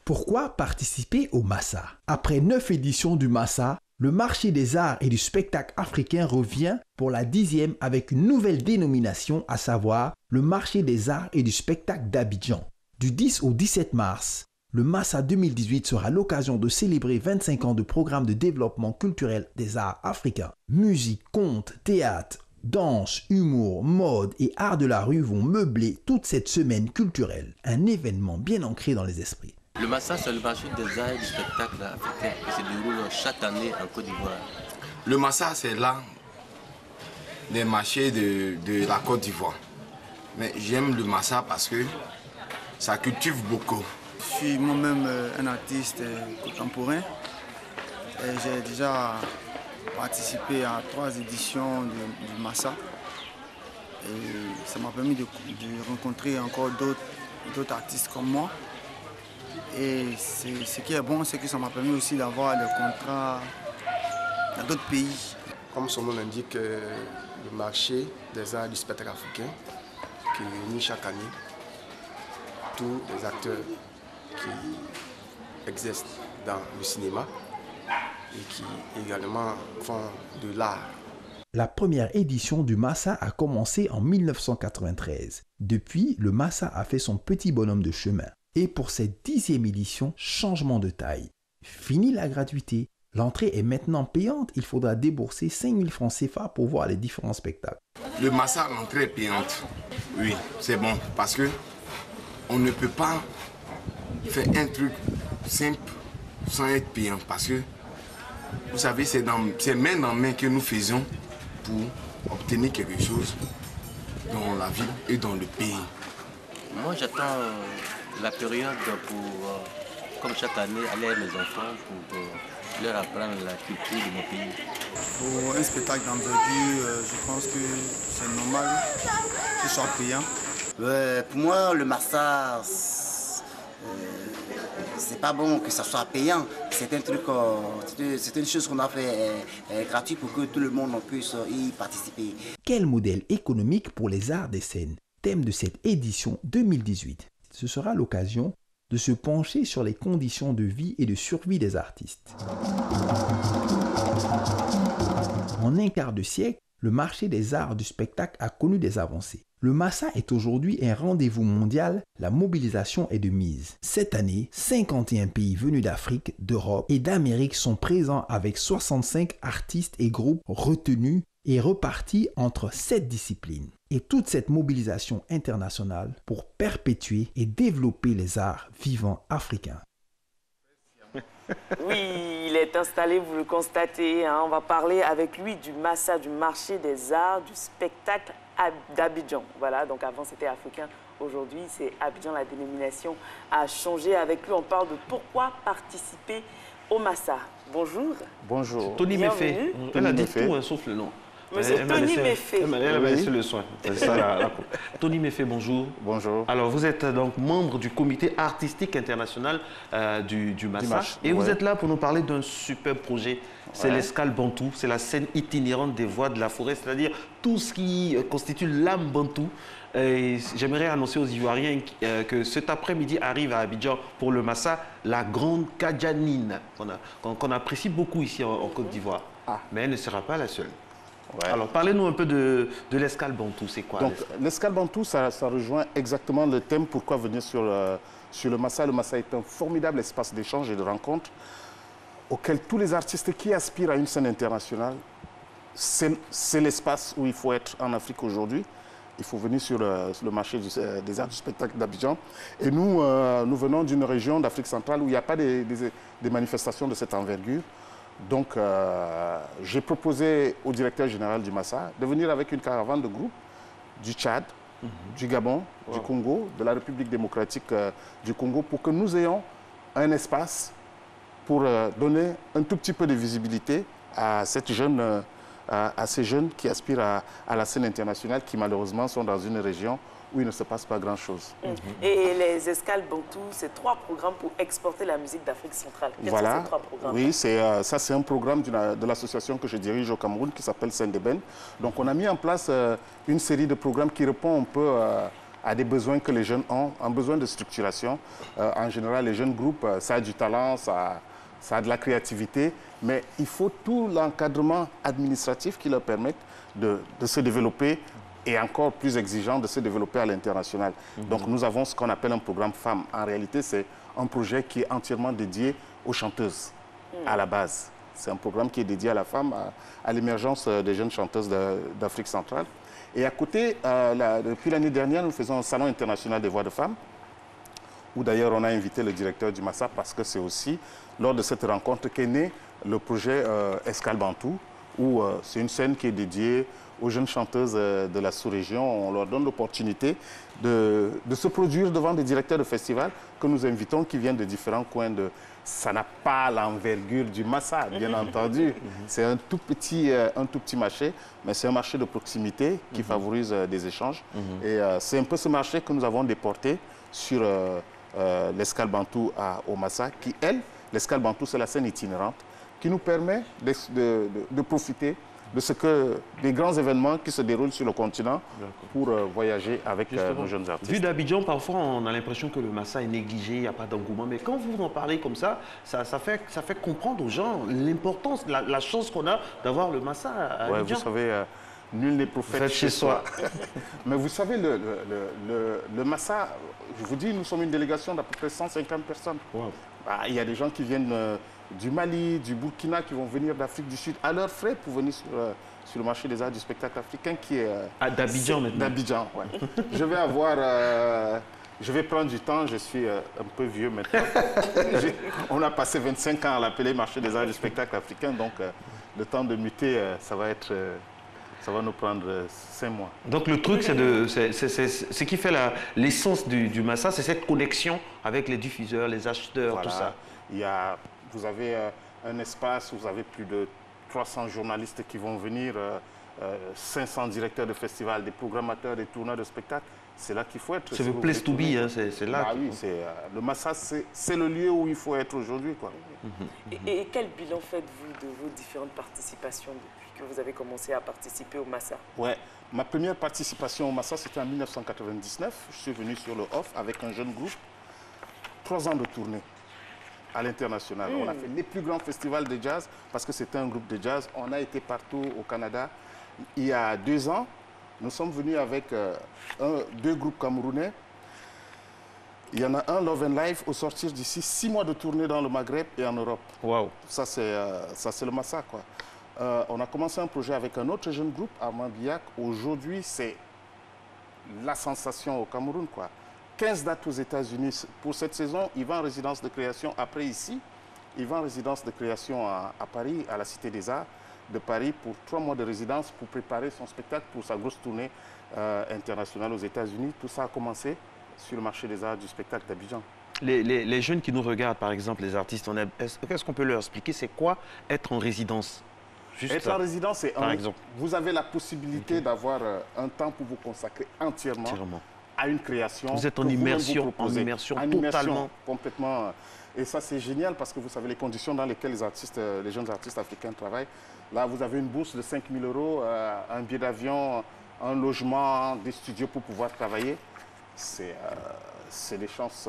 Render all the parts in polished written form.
Pourquoi participer au Massa? Après 9 éditions du Massa, le marché des arts et du spectacle africain revient pour la 10e avec une nouvelle dénomination, à savoir le marché des arts et du spectacle d'Abidjan. Du 10 au 17 mars, le Massa 2018 sera l'occasion de célébrer 25 ans de programme de développement culturel des arts africains. Musique, contes, théâtre, danse, humour, mode et art de la rue vont meubler toute cette semaine culturelle. Un événement bien ancré dans les esprits. Le Massa, c'est le marché des arts et du spectacle africain qui se déroule chaque année en Côte d'Ivoire. Le Massa, c'est l'un des marchés de la Côte d'Ivoire. Mais j'aime le Massa parce que ça cultive beaucoup. Je suis moi-même un artiste contemporain. J'ai déjà participé à 3 éditions du Massa. Et ça m'a permis de rencontrer encore d'autres artistes comme moi. Et ce qui est bon, c'est que ça m'a permis aussi d'avoir des contrats dans d'autres pays. Comme son nom l'indique, le marché des arts du spectacle africain qui réunit chaque année tous les acteurs qui existent dans le cinéma et qui également font de l'art. La première édition du Massa a commencé en 1993. Depuis, le Massa a fait son petit bonhomme de chemin. Et pour cette 10e édition, changement de taille. Fini la gratuité. L'entrée est maintenant payante. Il faudra débourser 5 000 francs CFA pour voir les différents spectacles. Le Massa, l'entrée est payante. Oui, c'est bon. Parce que on ne peut pas faire un truc simple sans être payant. Parce que, vous savez, c'est main dans main que nous faisons pour obtenir quelque chose dans la ville et dans le pays. Moi, j'attends la période pour, comme chaque année, aller avec mes enfants pour leur apprendre la culture de mon pays. Pour un spectacle d'envergure, je pense que c'est normal qu'il soit payant. Pour moi, le Massa, c'est pas bon que ça soit payant. C'est un truc, c'est une chose qu'on a fait gratuit pour que tout le monde puisse y participer. Quel modèle économique pour les arts des scènes? Thème de cette édition 2018. Ce sera l'occasion de se pencher sur les conditions de vie et de survie des artistes. En un quart de siècle, le marché des arts du spectacle a connu des avancées. Le Massa est aujourd'hui un rendez-vous mondial, la mobilisation est de mise. Cette année, 51 pays venus d'Afrique, d'Europe et d'Amérique sont présents avec 65 artistes et groupes retenus et repartis entre 7 disciplines. Et toute cette mobilisation internationale pour perpétuer et développer les arts vivants africains. Oui, il est installé, vous le constatez. Hein. On va parler avec lui du Massa, du marché des arts, du spectacle d'Abidjan. Voilà, donc avant c'était africain, aujourd'hui c'est Abidjan, la dénomination a changé. Avec lui, on parle de pourquoi participer au Massa. Bonjour. Bonjour. Tony Méfé. Elle a dit tout, hein, sauf le nom. Monsieur Tony Méfé. Elle avait laissé le soin. Tony Méfé, bonjour. Bonjour. Alors, vous êtes donc membre du comité artistique international du Massa. Et vous êtes là pour nous parler d'un super projet. C'est l'escale bantou. C'est la scène itinérante des voix de la forêt, c'est-à-dire tout ce qui constitue l'âme bantou. J'aimerais annoncer aux Ivoiriens que cet après-midi arrive à Abidjan pour le Massa la grande Kadjanine, qu'on apprécie beaucoup ici en Côte d'Ivoire. Mais elle ne sera pas la seule. Ouais. Alors, parlez-nous un peu de l'escale bantou, c'est quoi? Donc, l'escale bantou, ça rejoint exactement le thème pourquoi venir sur le Massa. Le Massa est un formidable espace d'échange et de rencontre auquel tous les artistes qui aspirent à une scène internationale, c'est l'espace où il faut être en Afrique aujourd'hui. Il faut venir sur le marché des arts du spectacle d'Abidjan. Et nous, nous venons d'une région d'Afrique centrale où il n'y a pas des manifestations de cette envergure. Donc, j'ai proposé au directeur général du Massa de venir avec une caravane de groupes du Tchad, du Gabon, du Congo, de la République démocratique du Congo, pour que nous ayons un espace pour donner un tout petit peu de visibilité à ces jeunes qui aspirent à la scène internationale, qui malheureusement sont dans une région où il ne se passe pas grand-chose. Et les escales bantou, c'est 3 programmes pour exporter la musique d'Afrique centrale. Quels sont ces 3 programmes? Oui, ça c'est un programme de l'association que je dirige au Cameroun qui s'appelle Sendeben. Donc on a mis en place une série de programmes qui répond un peu à des besoins que les jeunes ont, un besoin de structuration. En général, les jeunes groupes, ça a du talent, ça a de la créativité, mais il faut tout l'encadrement administratif qui leur permette de se développer et encore plus exigeant de se développer à l'international. Donc nous avons ce qu'on appelle un programme femmes. En réalité, c'est un projet qui est entièrement dédié aux chanteuses à la base. C'est un programme qui est dédié à la femme, à l'émergence des jeunes chanteuses d'Afrique centrale. Et à côté, depuis l'année dernière, nous faisons un salon international des voix de femmes, où d'ailleurs on a invité le directeur du Massa parce que c'est aussi lors de cette rencontre qu'est né le projet Escale Bantou, où c'est une scène qui est dédiée aux jeunes chanteuses de la sous-région. On leur donne l'opportunité de se produire devant des directeurs de festivals que nous invitons, qui viennent de différents coins de... Ça n'a pas l'envergure du Massa, bien entendu. C'est un tout petit marché, mais c'est un marché de proximité qui favorise des échanges. Et c'est un peu ce marché que nous avons déporté sur l'Escale Bantou au Massa, qui, elle, l'Escale Bantou, c'est la scène itinérante, qui nous permet de profiter de ce que des grands événements qui se déroulent sur le continent pour voyager avec nos jeunes artistes. Vu d'Abidjan, parfois on a l'impression que le Massa est négligé, il n'y a pas d'engouement, mais quand vous en parlez comme ça, ça fait comprendre aux gens l'importance, la chance qu'on a d'avoir le Massa à Abidjan. Ouais, vous savez, nul n'est prophète chez soi. Mais vous savez, le Massa, je vous dis, nous sommes une délégation d'à peu près 150 personnes. Wow. Il y a des gens qui viennent du Mali, du Burkina, qui vont venir d'Afrique du Sud à leurs frais pour venir sur le marché des arts du spectacle africain qui est... d'Abidjan maintenant. D'Abidjan, ouais. Je vais prendre du temps, je suis un peu vieux maintenant. On a passé 25 ans à l'appeler marché des arts du spectacle africain, donc le temps de muter, ça va nous prendre 5 mois. Donc le truc, ce qui fait l'essence du Massa, c'est cette connexion avec les diffuseurs, les acheteurs, voilà. Tout ça. Vous avez un espace où vous avez plus de 300 journalistes qui vont venir, 500 directeurs de festivals, des programmateurs, des tourneurs de spectacles. C'est là qu'il faut être. C'est le place to be, hein, c'est là. Oui, le Massa, c'est le lieu où il faut être aujourd'hui. Et quel bilan faites-vous de vos différentes participations depuis que vous avez commencé à participer au Massa? Ouais, ma première participation au Massa, c'était en 1999. Je suis venu sur le off avec un jeune groupe. 3 ans de tournée à l'international. On a fait les plus grands festivals de jazz parce que c'était un groupe de jazz. On a été partout au Canada. Il y a 2 ans, nous sommes venus avec 2 groupes camerounais. Il y en a un, Love and Life, au sortir d'ici 6 mois de tournée dans le Maghreb et en Europe. Wow. Ça, c'est le Massa, quoi. On a commencé un projet avec un autre jeune groupe, Armand Biac. Aujourd'hui, c'est la sensation au Cameroun, quoi. 15 dates aux États-Unis pour cette saison. Il va en résidence de création après ici. Il va en résidence de création à Paris, à la Cité des Arts de Paris, pour 3 mois de résidence pour préparer son spectacle pour sa grosse tournée internationale aux États-Unis. Tout ça a commencé sur le marché des arts du spectacle d'Abidjan. Les jeunes qui nous regardent, par exemple, les artistes, est-ce qu'on peut leur expliquer c'est quoi être en résidence? Juste être en résidence, c'est vous avez la possibilité d'avoir un temps pour vous consacrer entièrement. À une création. Vous êtes en immersion, totalement. Complètement. Et ça, c'est génial parce que vous savez les conditions dans lesquelles les jeunes artistes africains travaillent. Là, vous avez une bourse de 5 000 €, un billet d'avion, un logement, des studios pour pouvoir travailler. C'est des chances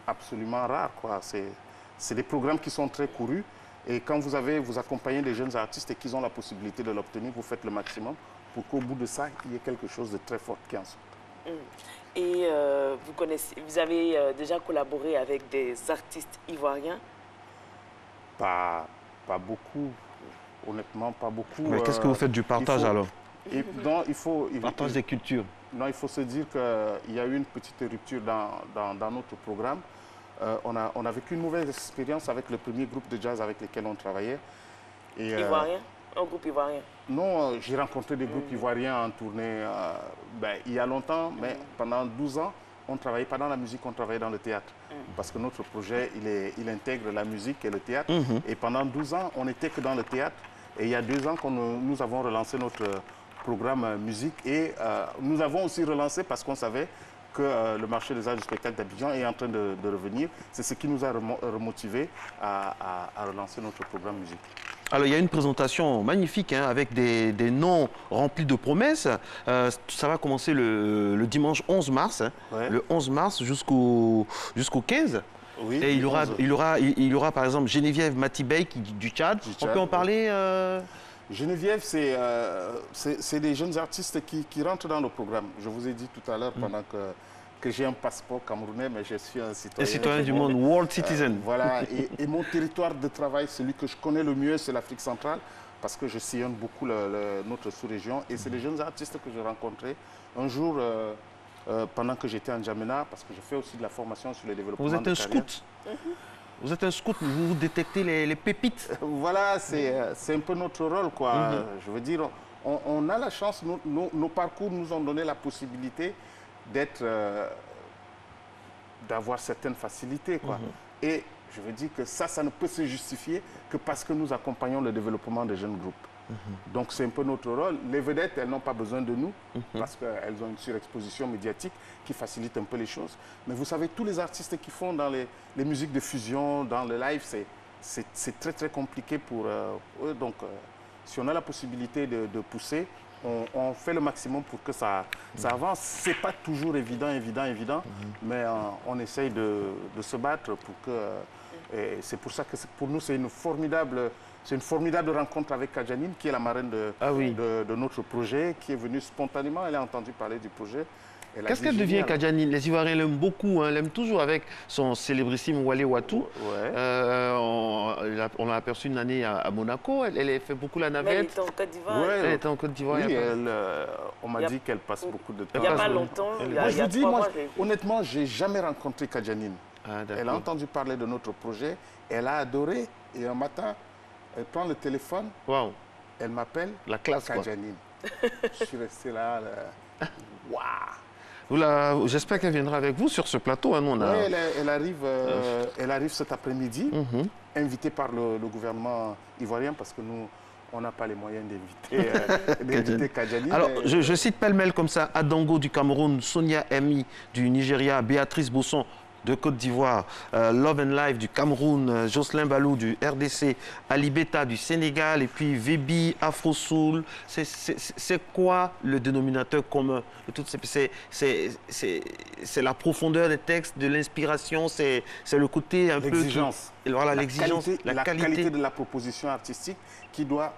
absolument rares, quoi. C'est des programmes qui sont très courus. Et quand vous accompagnez des jeunes artistes et qu'ils ont la possibilité de l'obtenir, vous faites le maximum pour qu'au bout de ça, il y ait quelque chose de très fort qui en sorte. Et vous avez déjà collaboré avec des artistes ivoiriens? Pas beaucoup, honnêtement, pas beaucoup. Mais qu'est-ce que vous faites du partage alors? Partage des cultures. Non, il faut se dire qu'il y a eu une petite rupture dans notre programme. On a vécu une mauvaise expérience avec le premier groupe de jazz avec lequel on travaillait. Ivoirien? Un groupe ivoirien? Non, j'ai rencontré des groupes ivoiriens en tournée il y a longtemps, mais pendant 12 ans, on ne travaillait pas dans la musique, on travaillait dans le théâtre. Parce que notre projet, il intègre la musique et le théâtre. Et pendant 12 ans, on n'était que dans le théâtre. Et il y a 2 ans que nous avons relancé notre programme musique. Et nous avons aussi relancé parce qu'on savait que le marché des arts du spectacle d'Abidjan est en train de revenir. C'est ce qui nous a remotivés à relancer notre programme musique. Alors, il y a une présentation magnifique hein, avec des noms remplis de promesses. Ça va commencer le dimanche 11 mars, hein, le 11 mars jusqu'au 15. Oui, et il y aura par exemple Geneviève Matibey du Tchad. On peut en parler Geneviève, c'est des jeunes artistes qui rentrent dans le programme. Je vous ai dit tout à l'heure pendant que j'ai un passeport camerounais, mais je suis un citoyen. Un citoyen du monde, world citizen. Voilà, et mon territoire de travail, celui que je connais le mieux, c'est l'Afrique centrale, parce que je sillonne beaucoup notre sous-région. Et c'est les jeunes artistes que j'ai rencontrés un jour, pendant que j'étais en Djamena, parce que je fais aussi de la formation sur le développement de carrière. Vous êtes un scout. Vous êtes un scout, vous détectez les pépites. Voilà, c'est un peu notre rôle, quoi. Je veux dire, on a la chance, nos parcours nous ont donné la possibilité d'avoir certaines facilités, quoi. Et je veux dire que ça ne peut se justifier que parce que nous accompagnons le développement des jeunes groupes. Donc c'est un peu notre rôle. Les vedettes, elles n'ont pas besoin de nous parce qu'elles ont une surexposition médiatique qui facilite un peu les choses. Mais vous savez, tous les artistes qui font dans les musiques de fusion, dans le live, c'est très très compliqué pour eux. Donc si on a la possibilité de pousser, on fait le maximum pour que ça avance. Ce n'est pas toujours évident, mais on essaye de se battre pour que... Et c'est pour ça que pour nous, c'est une formidable rencontre avec Kadjanine, qui est la marraine de notre projet, qui est venue spontanément. Elle a entendu parler du projet. Qu'est-ce qu'elle devient, Kadjanine? Les Ivoiriens l'aiment beaucoup, hein, l'aiment toujours avec son célébrissime Wale Watou. On l'a aperçu une année à Monaco, elle a fait beaucoup la navette. Mais elle était en Côte d'Ivoire. Elle était en Côte d'Ivoire. Oui, on m'a dit qu'elle passe beaucoup de temps. Il n'y a pas longtemps, honnêtement, je n'ai jamais rencontré Kadjanine. Elle a entendu parler de notre projet, elle a adoré, et un matin, elle prend le téléphone, elle m'appelle, la classe, Kadjanine. Je suis resté là, waouh. J'espère qu'elle viendra avec vous sur ce plateau. Hein, oui, elle arrive cet après-midi, invitée par le gouvernement ivoirien, parce que nous, on n'a pas les moyens d'inviter Kadjanine. Alors, je cite pêle-mêle comme ça: Adango du Cameroun, Sonia Emi du Nigeria, Béatrice Bosson de Côte d'Ivoire, Love and Life du Cameroun, Jocelyn Balou du RDC, Ali Beta du Sénégal, et puis Vébi, Afro Soul. C'est quoi le dénominateur commun de toutes ces... C'est la profondeur des textes, de l'inspiration, c'est le côté un peu... L'exigence. Voilà, l'exigence, la qualité de la proposition artistique qui doit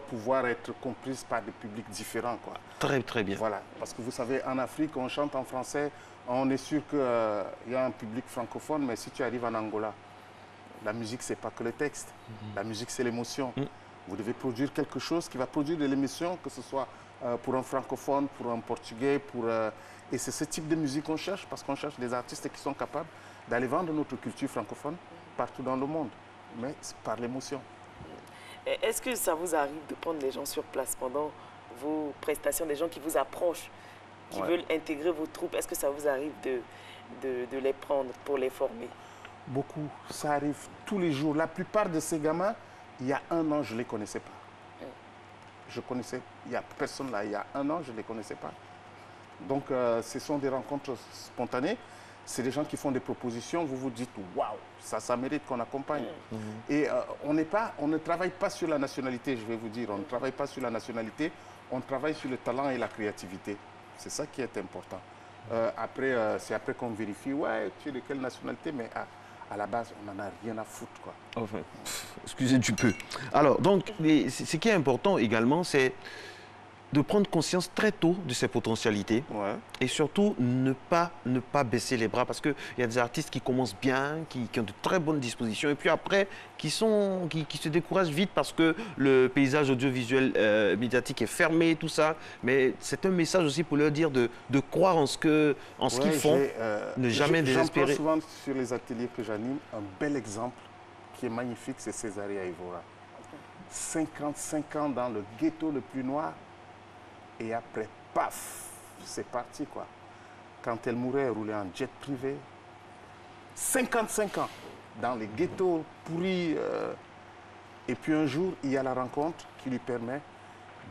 pouvoir être comprise par des publics différents, quoi. Très, très bien. Voilà, parce que vous savez, en Afrique, on chante en français, on est sûr qu'il y a un public francophone, mais si tu arrives en Angola, la musique, ce n'est pas que le texte. La musique, c'est l'émotion. Vous devez produire quelque chose qui va produire de l'émotion, que ce soit pour un francophone, pour un portugais, et c'est ce type de musique qu'on cherche, parce qu'on cherche des artistes qui sont capables d'aller vendre notre culture francophone partout dans le monde, mais par l'émotion. Est-ce que ça vous arrive de prendre des gens sur place pendant vos prestations, des gens qui vous approchent, qui veulent intégrer vos troupes? Est-ce que ça vous arrive de les prendre pour les former? Beaucoup. Ça arrive tous les jours. La plupart de ces gamins, il y a un an, je ne les connaissais pas. Je connaissais, il n'y a personne là. Il y a un an, je ne les connaissais pas. Donc, ce sont des rencontres spontanées. C'est des gens qui font des propositions. Vous vous dites, waouh, ça mérite qu'on accompagne. Et on ne travaille pas sur la nationalité, je vais vous dire. On ne travaille pas sur la nationalité. On travaille sur le talent et la créativité. C'est ça qui est important. C'est après qu'on vérifie, ouais, tu es de quelle nationalité, mais à la base, on n'en a rien à foutre, quoi. Enfin, excusez du peu. Alors, donc, ce qui est important également, c'est de prendre conscience très tôt de ses potentialités et surtout ne pas baisser les bras, parce qu'il y a des artistes qui commencent bien, qui ont de très bonnes dispositions, et puis après qui se découragent vite parce que le paysage audiovisuel médiatique est fermé, tout ça. Mais c'est un message aussi pour leur dire de croire en ce qu'ils font, ne jamais désespérer. J'en parle souvent sur les ateliers que j'anime. Un bel exemple qui est magnifique, c'est Césaria Evora. 55 ans dans le ghetto le plus noir. Et après, paf, c'est parti, quoi. Quand elle mourait, elle roulait en jet privé. 55 ans dans les ghettos pourris. Et puis un jour, il y a la rencontre qui lui permet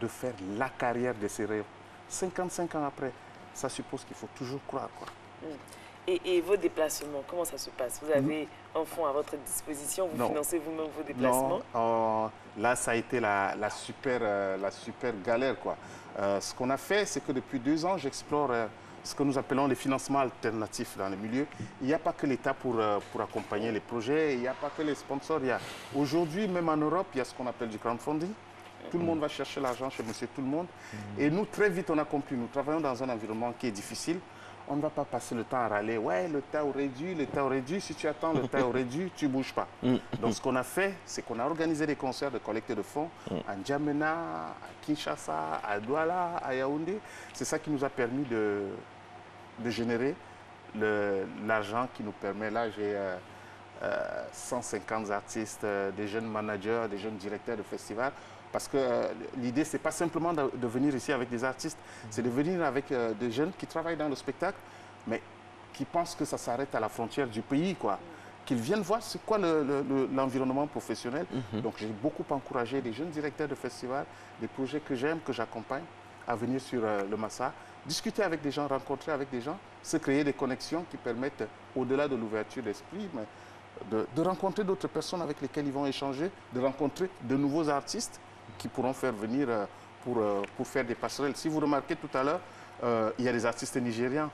de faire la carrière de ses rêves. 55 ans après. ça suppose qu'il faut toujours croire, quoi. Et vos déplacements, comment ça se passe? Vous avez un fonds à votre disposition, vous financez vous-même vos déplacements? Non, là, ça a été la super galère, quoi. Ce qu'on a fait, c'est que depuis 2 ans, j'explore ce que nous appelons les financements alternatifs dans le milieu. Il n'y a pas que l'État pour accompagner les projets, il n'y a pas que les sponsors. Aujourd'hui, même en Europe, il y a ce qu'on appelle du crowdfunding. Tout le monde va chercher l'argent chez monsieur tout le monde. Et nous, très vite, on a compris, nous travaillons dans un environnement qui est difficile. On ne va pas passer le temps à râler. Ouais, le temps aurait dû, le temps aurait dû. Si tu attends le temps aurait dû, tu ne bouges pas. Donc, ce qu'on a fait, c'est qu'on a organisé des concerts de collecte de fonds à N'Djamena, à Kinshasa, à Douala, à Yaoundé. C'est ça qui nous a permis de générer l'argent qui nous permet. Là, j'ai 150 artistes, des jeunes managers, des jeunes directeurs de festivals. Parce que l'idée, ce n'est pas simplement de venir ici avec des artistes, c'est de venir avec des jeunes qui travaillent dans le spectacle, mais qui pensent que ça s'arrête à la frontière du pays, quoi. Qu'ils viennent voir c'est quoi l'environnement professionnel. Donc j'ai beaucoup encouragé des jeunes directeurs de festivals, des projets que j'aime, que j'accompagne, à venir sur le Massa, discuter avec des gens, rencontrer avec des gens, se créer des connexions qui permettent, au-delà de l'ouverture d'esprit, de rencontrer d'autres personnes avec lesquelles ils vont échanger, de rencontrer de nouveaux artistes qui pourront faire venir pour faire des passerelles. Si vous remarquez tout à l'heure, il y a des artistes nigérians,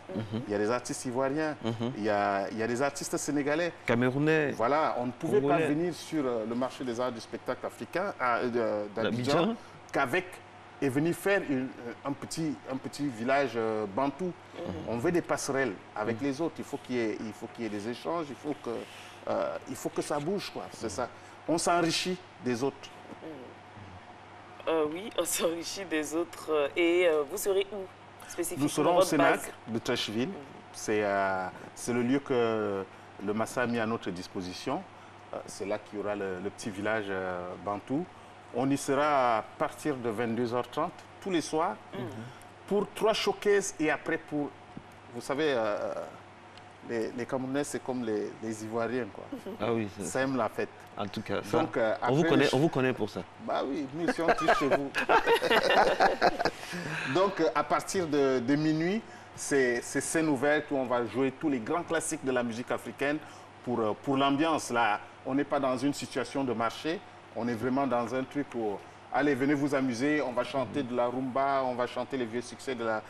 il y a des artistes ivoiriens, il y a des artistes sénégalais. Camerounais. Voilà, on ne pouvait pas venir sur le marché des arts du spectacle africain d'Abidjan qu'avec et venir faire un petit village bantou. On veut des passerelles avec les autres. Il faut qu'il y ait des échanges, il faut que ça bouge, quoi. C'est ça. On s'enrichit des autres. Oui, on s'enrichit des autres. Et vous serez où spécifiquement? Nous serons au Sénac de Trècheville. C'est le lieu que le Massa a mis à notre disposition. C'est là qu'il y aura le petit village bantou. On y sera à partir de 22h30 tous les soirs pour 3 showcases et après pour... Vous savez, les Camerounais, c'est comme les Ivoiriens, quoi. Ah oui. Ça aime la fête. En tout cas, ça, donc, on vous connaît pour ça. Bah oui, nous, si on touche chez vous. Donc, à partir de minuit, c'est scène ouverte où on va jouer tous les grands classiques de la musique africaine pour l'ambiance. Là, on n'est pas dans une situation de marché, on est vraiment dans un truc où... Allez, venez vous amuser, on va chanter de la rumba, on va chanter les vieux succès de la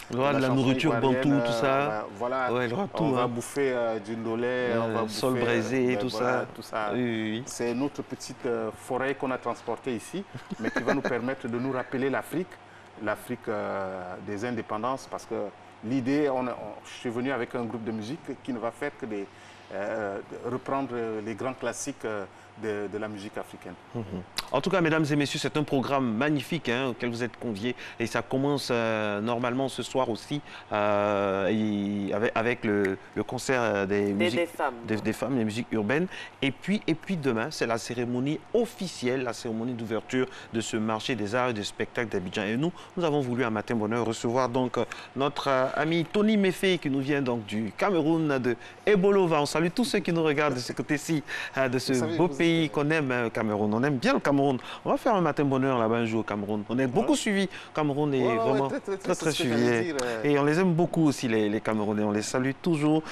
nourriture bantou, tout ça. Voilà, ouais, on va bouffer du ndolé, on va bouffer... Sol braisé, tout ça. Oui. C'est notre petite forêt qu'on a transportée ici, mais qui va nous permettre de nous rappeler l'Afrique des indépendances, parce que l'idée, je suis venu avec un groupe de musique qui ne va faire que de reprendre les grands classiques de la musique africaine. En tout cas, mesdames et messieurs, c'est un programme magnifique auquel vous êtes conviés et ça commence normalement ce soir aussi avec le concert des femmes, les musiques urbaines. Et puis demain, c'est la cérémonie officielle, la cérémonie d'ouverture de ce marché des arts et des spectacles d'Abidjan. Et nous avons voulu un matin bonheur recevoir donc notre ami Tony Méfé qui nous vient donc du Cameroun, de Ebolova. On salue tous ceux qui nous regardent de ce côté-ci, de ce beau pays qu'on aime, Cameroun. On aime bien le Cameroun. On va faire un matin bonheur là-bas un jour au Cameroun. On est beaucoup suivi. Cameroun est vraiment très suivi. Et on les aime beaucoup aussi, les Camerounais. On les salue toujours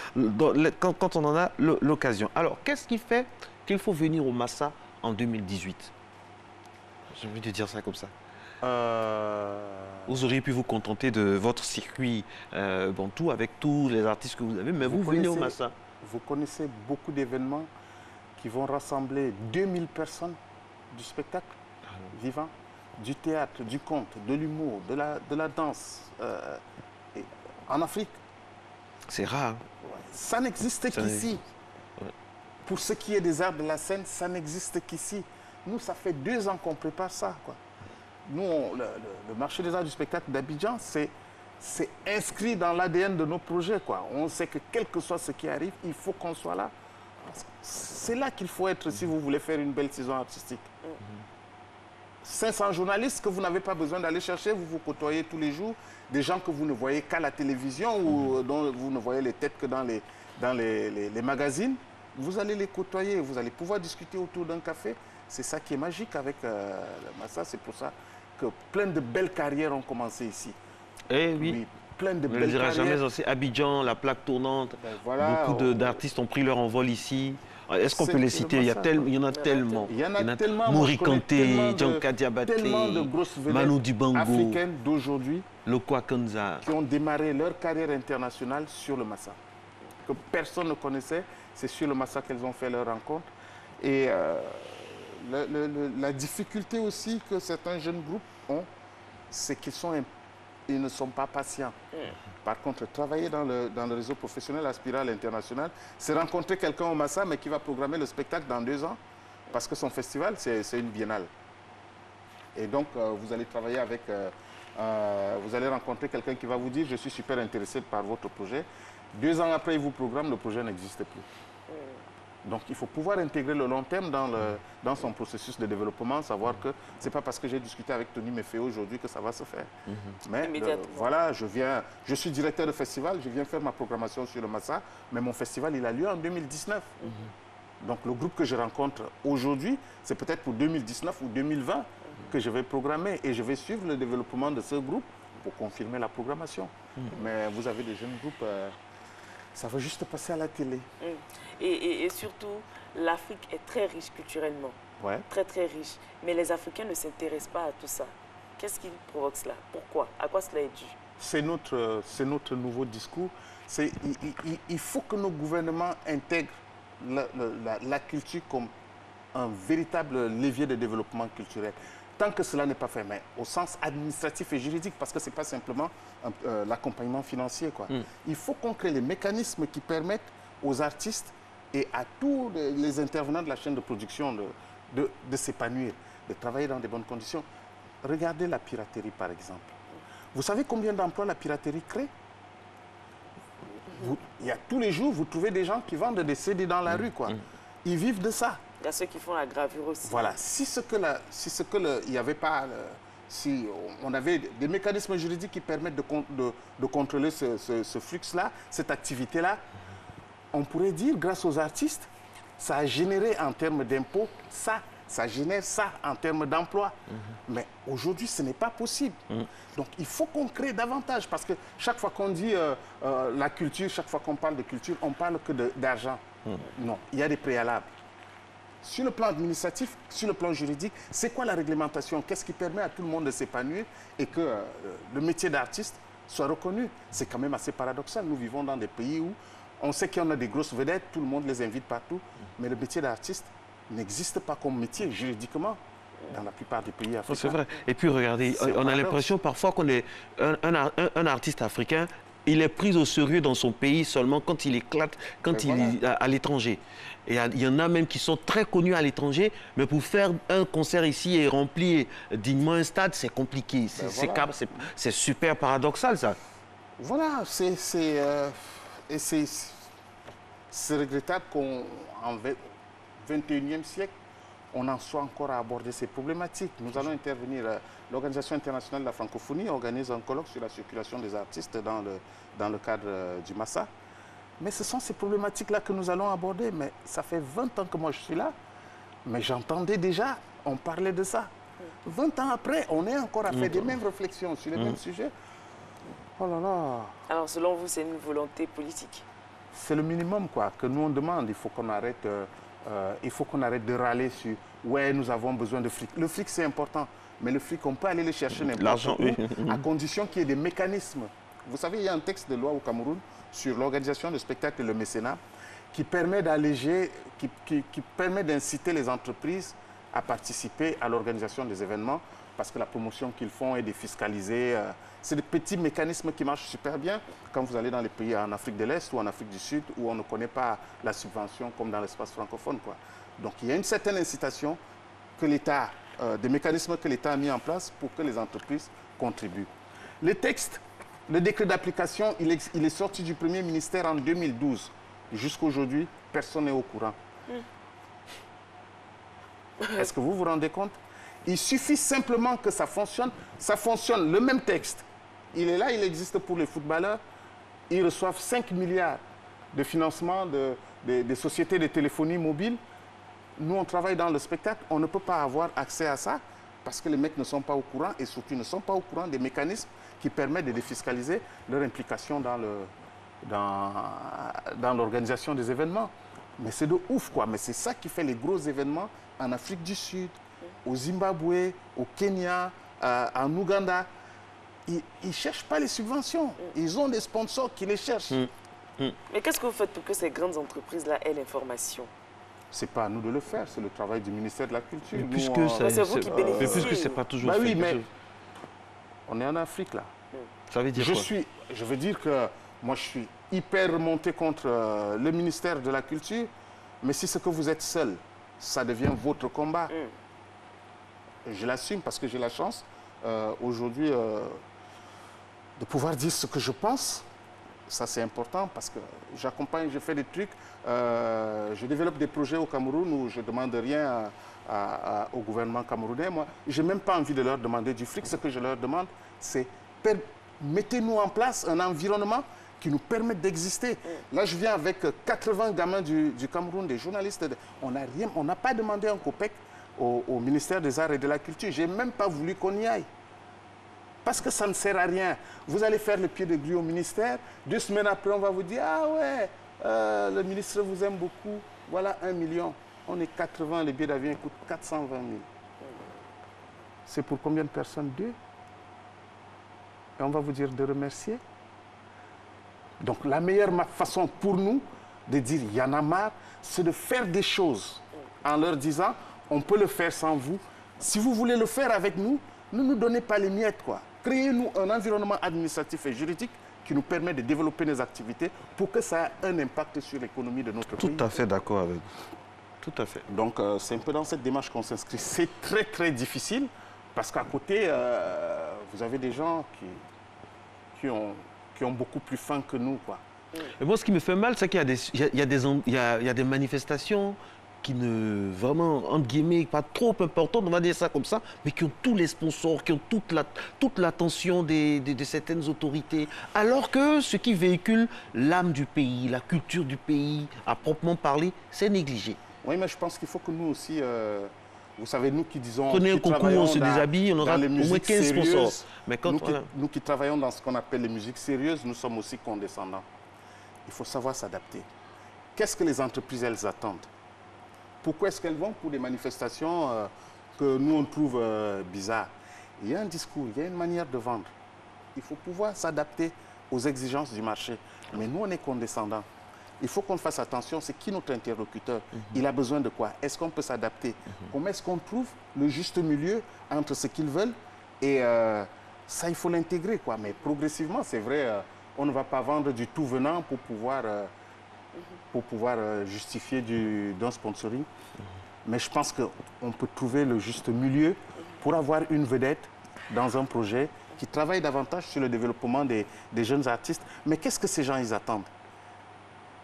quand on en a l'occasion. Alors, qu'est-ce qui fait qu'il faut venir au Massa en 2018? J'ai envie de dire ça comme ça. Vous auriez pu vous contenter de votre circuit bantou avec tous les artistes que vous avez, mais vous venez au Massa. Vous connaissez beaucoup d'événements qui vont rassembler 2000 personnes du spectacle vivant, du théâtre, du conte, de l'humour, de la danse. En Afrique, c'est rare. Ça n'existe qu'ici. Pour ce qui est des arts de la scène, ça n'existe qu'ici. Nous, ça fait 2 ans qu'on prépare ça, quoi. Nous, le marché des arts du spectacle d'Abidjan, c'est inscrit dans l'ADN de nos projets, quoi. On sait que quel que soit ce qui arrive, il faut qu'on soit là. C'est là qu'il faut être si vous voulez faire une belle saison artistique. 500 journalistes que vous n'avez pas besoin d'aller chercher, vous vous côtoyez tous les jours, des gens que vous ne voyez qu'à la télévision ou dont vous ne voyez les têtes que dans les magazines. Vous allez les côtoyer, vous allez pouvoir discuter autour d'un café. C'est ça qui est magique avec le Massa. C'est pour ça que plein de belles carrières ont commencé ici. Eh oui. plein de On ne belles le dira carrières. jamais aussi. Abidjan, la plaque tournante. Ben voilà, Beaucoup d'artistes ont pris leur envol ici. Est-ce qu'on peut les citer? Il y en a tellement. Il y en a tellement. Mouri Kanté, Djanka Diabaté, tellement de grosses vedettes Manu Dibango, africaines d'aujourd'hui Lokwa Kanza, qui ont démarré leur carrière internationale sur le Massa. Que personne ne connaissait, c'est sur le Massa qu'elles ont fait leur rencontre. Et la difficulté aussi que certains jeunes groupes ont, c'est qu'ils ne sont pas patients. Par contre, travailler dans le réseau professionnel aspirant à l'international, c'est rencontrer quelqu'un au Massa, mais qui va programmer le spectacle dans 2 ans, parce que son festival, c'est une biennale. Et donc, vous allez travailler avec... vous allez rencontrer quelqu'un qui va vous dire « Je suis super intéressé par votre projet ». 2 ans après, il vous programme, le projet n'existe plus. Donc, il faut pouvoir intégrer le long terme dans son processus de développement, savoir que ce n'est pas parce que j'ai discuté avec Tony Méféo aujourd'hui que ça va se faire. Mais voilà, je suis directeur de festival, je viens faire ma programmation sur le Massa, mais mon festival, il a lieu en 2019. Donc, le groupe que je rencontre aujourd'hui, c'est peut-être pour 2019 ou 2020 que je vais programmer et je vais suivre le développement de ce groupe pour confirmer la programmation. Mais vous avez des jeunes groupes... ça va juste passer à la télé. Et surtout, l'Afrique est très riche culturellement. Ouais. Très, très riche. Mais les Africains ne s'intéressent pas à tout ça. Qu'est-ce qui provoque cela? Pourquoi? À quoi cela est dû? C'est notre nouveau discours. Il faut que nos gouvernements intègrent la culture comme un véritable levier de développement culturel. Tant que cela n'est pas fait, mais au sens administratif et juridique, parce que ce n'est pas simplement l'accompagnement financier, quoi. Il faut qu'on crée les mécanismes qui permettent aux artistes et à tous les intervenants de la chaîne de production de s'épanouir, de travailler dans de bonnes conditions. Regardez la piraterie, par exemple. Vous savez combien d'emplois la piraterie crée? Il y a tous les jours, vous trouvez des gens qui vendent des CD dans la rue, quoi. Ils vivent de ça. Il y a ceux qui font la gravure aussi. Voilà. Si il y avait pas, si on avait des mécanismes juridiques qui permettent de contrôler ce flux-là, cette activité-là, on pourrait dire, grâce aux artistes, ça a généré en termes d'impôts ça génère ça en termes d'emploi. Mais aujourd'hui, ce n'est pas possible. Donc, il faut qu'on crée davantage, parce que chaque fois qu'on dit la culture, chaque fois qu'on parle de culture, on parle que d'argent. Non, il y a des préalables. Sur le plan administratif, sur le plan juridique, c'est quoi la réglementation? Qu'est-ce qui permet à tout le monde de s'épanouir et que le métier d'artiste soit reconnu? C'est quand même assez paradoxal. Nous vivons dans des pays où on sait qu'il y en a des grosses vedettes, tout le monde les invite partout, mais le métier d'artiste n'existe pas comme métier juridiquement dans la plupart des pays africains. C'est vrai. Et puis regardez, on a l'impression parfois qu'on est un artiste africain, il est pris au sérieux dans son pays seulement quand il éclate, quand il est à l'étranger. Et il y en a même qui sont très connus à l'étranger, mais pour faire un concert ici et remplir dignement un stade, c'est compliqué. C'est super paradoxal, ça. Voilà, c'est regrettable qu'en 21e siècle, on en soit encore à aborder ces problématiques. Nous allons intervenir. L'Organisation internationale de la francophonie organise un colloque sur la circulation des artistes dans le cadre du Massa. Mais ce sont ces problématiques-là que nous allons aborder. Mais ça fait 20 ans que moi je suis là, mais j'entendais déjà, on parlait de ça. 20 ans après, on est encore à faire des mêmes réflexions sur les mêmes sujets. Oh là là. Alors, selon vous, c'est une volonté politique? C'est le minimum, quoi, que nous on demande. Il faut qu'on arrête... de râler sur « ouais, nous avons besoin de fric ». Le fric, c'est important, mais le fric, on peut aller le chercher n'importe où, à condition qu'il y ait des mécanismes. Vous savez, il y a un texte de loi au Cameroun sur l'organisation de spectacles et le mécénat qui permet d'alléger, qui permet d'inciter les entreprises à participer à l'organisation des événements, parce que la promotion qu'ils font est défiscalisée. C'est des petits mécanismes qui marchent super bien quand vous allez dans les pays en Afrique de l'Est ou en Afrique du Sud où on ne connaît pas la subvention comme dans l'espace francophone, quoi. Donc il y a une certaine incitation que l'État, des mécanismes que l'État a mis en place pour que les entreprises contribuent. Le texte, le décret d'application, il est sorti du Premier ministère en 2012. Jusqu'à aujourd'hui, personne n'est au courant. Est-ce que vous vous rendez compte? Il suffit simplement que ça fonctionne. Ça fonctionne, le même texte. Il est là, il existe pour les footballeurs. Ils reçoivent 5 milliards de financement des sociétés de téléphonie mobile. Nous, on travaille dans le spectacle. On ne peut pas avoir accès à ça parce que les mecs ne sont pas au courant et surtout ne sont pas au courant des mécanismes qui permet de défiscaliser leur implication dans l'organisation des événements. Mais c'est de ouf, quoi. Mais c'est ça qui fait les gros événements en Afrique du Sud, au Zimbabwe, au Kenya, en Ouganda. Ils ne cherchent pas les subventions. Ils ont des sponsors qui les cherchent. Mais qu'est-ce que vous faites pour que ces grandes entreprises-là aient l'information? Ce n'est pas à nous de le faire, c'est le travail du ministère de la Culture. Mais puisque c'est vous qui bénéficiez. Mais puisque ce n'est pas toujours bah fait. Oui, mais on est en Afrique, là. Ça veut dire quoi? Je veux dire que moi, je suis hyper remonté contre le ministère de la Culture, mais si c'est que vous êtes seul, ça devient votre combat. Je l'assume parce que j'ai la chance, aujourd'hui, de pouvoir dire ce que je pense. Ça, c'est important parce que j'accompagne, je fais des trucs, je développe des projets au Cameroun où je ne demande rien au gouvernement camerounais. Moi, je n'ai même pas envie de leur demander du fric. Ce que je leur demande, c'est mettez-nous en place un environnement qui nous permette d'exister. Là, je viens avec 80 gamins du Cameroun, des journalistes. On n'a pas demandé un copec au ministère des Arts et de la Culture. Je n'ai même pas voulu qu'on y aille. Parce que ça ne sert à rien. Vous allez faire le pied de grue au ministère. 2 semaines après, on va vous dire, ah ouais, le ministre vous aime beaucoup. Voilà 1 million. On est 80, les billets d'avion coûtent 420 000. C'est pour combien de personnes? 2. Et on va vous dire de remercier. Donc la meilleure façon pour nous de dire, il y en a marre, c'est de faire des choses en leur disant, on peut le faire sans vous. Si vous voulez le faire avec nous, ne nous donnez pas les miettes, quoi. Créez-nous un environnement administratif et juridique qui nous permet de développer nos activités pour que ça ait un impact sur l'économie de notre pays. Tout à fait d'accord avec vous. Tout à fait. Donc, c'est un peu dans cette démarche qu'on s'inscrit. C'est très, très difficile parce qu'à côté, vous avez des gens qui ont beaucoup plus faim que nous, quoi. Et moi, ce qui me fait mal, c'est qu'il y a des manifestations qui ne, vraiment, entre guillemets, pas trop importantes, on va dire ça comme ça, mais qui ont tous les sponsors, qui ont toute l'attention de certaines autorités, alors que ce qui véhicule l'âme du pays, la culture du pays, à proprement parler, c'est négligé. Oui, mais je pense qu'il faut que nous aussi, vous savez, nous qui disons... Prenez un concours, on se déshabille, on aura au moins 15 sponsors. Mais quand nous qui travaillons dans ce qu'on appelle les musiques sérieuses, nous sommes aussi condescendants. Il faut savoir s'adapter. Qu'est-ce que les entreprises, elles attendent? Pourquoi est-ce qu'elles vont pour des manifestations que nous, on trouve bizarres? Il y a un discours, il y a une manière de vendre. Il faut pouvoir s'adapter aux exigences du marché. Mais nous, on est condescendants. Il faut qu'on fasse attention, c'est qui notre interlocuteur? Il a besoin de quoi? Est-ce qu'on peut s'adapter? Comment est-ce qu'on trouve le juste milieu entre ce qu'ils veulent? Et ça, il faut l'intégrer, quoi. Mais progressivement, c'est vrai, on ne va pas vendre du tout venant pour pouvoir justifier d'un sponsoring. Mais je pense qu'on peut trouver le juste milieu pour avoir une vedette dans un projet qui travaille davantage sur le développement des jeunes artistes. Mais qu'est-ce que ces gens, ils attendent?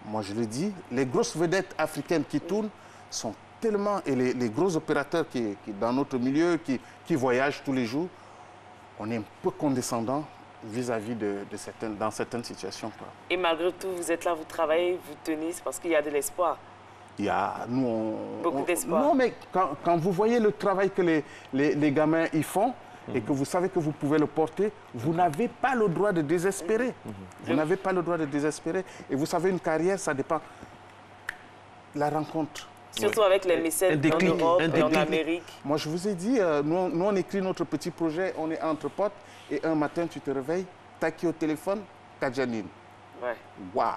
Moi, je le dis, les grosses vedettes africaines qui tournent sont tellement... Et les gros opérateurs qui dans notre milieu, qui voyagent tous les jours, on est un peu condescendant vis-à-vis dans certaines situations, quoi. Et malgré tout, vous êtes là, vous travaillez, vous tenez, c'est parce qu'il y a de l'espoir. Il y a, beaucoup d'espoir. Non, mais quand vous voyez le travail que les gamins y font, et que vous savez que vous pouvez le porter, vous n'avez pas le droit de désespérer. Vous n'avez pas le droit de désespérer. Et vous savez, une carrière, ça dépend. La rencontre. Surtout avec les mécènes en Europe et en Amérique. Moi, je vous ai dit, nous, on écrit notre petit projet, on est entre potes, et un matin, tu te réveilles, t'as qui au téléphone? T'as Janine. Ouais. Waouh!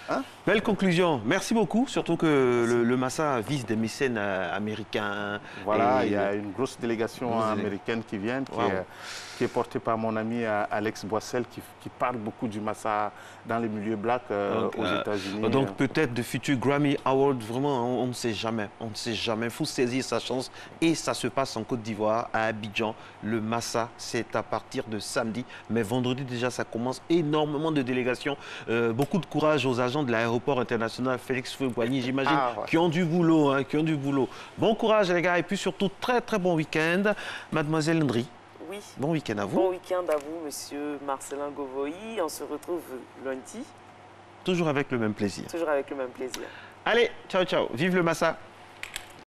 Hein? Belle conclusion. Merci beaucoup. Surtout que le Massa vise des mécènes américains. Voilà, il y a une grosse délégation américaine qui vient, qui est portée par mon ami Alex Boissel, qui parle beaucoup du Massa dans les milieux blacks aux États-Unis. Donc peut-être de futurs Grammy Awards, vraiment, on ne sait jamais. On ne sait jamais. Il faut saisir sa chance. Et ça se passe en Côte d'Ivoire, à Abidjan. Le Massa, c'est à partir de samedi. Mais vendredi, déjà, ça commence. Énormément de délégations. Beaucoup de courage aux agents de l'aéroport international Félix Houphouët-Boigny, j'imagine, qui ont du boulot, qui ont du boulot. Bon courage les gars, et puis surtout très très bon week-end. Mademoiselle Ndri, oui. Bon week-end à vous. Bon week-end à vous, monsieur Marcelin Govoy. On se retrouve lundi. Toujours avec le même plaisir. Toujours avec le même plaisir. Allez, ciao ciao, vive le Massa.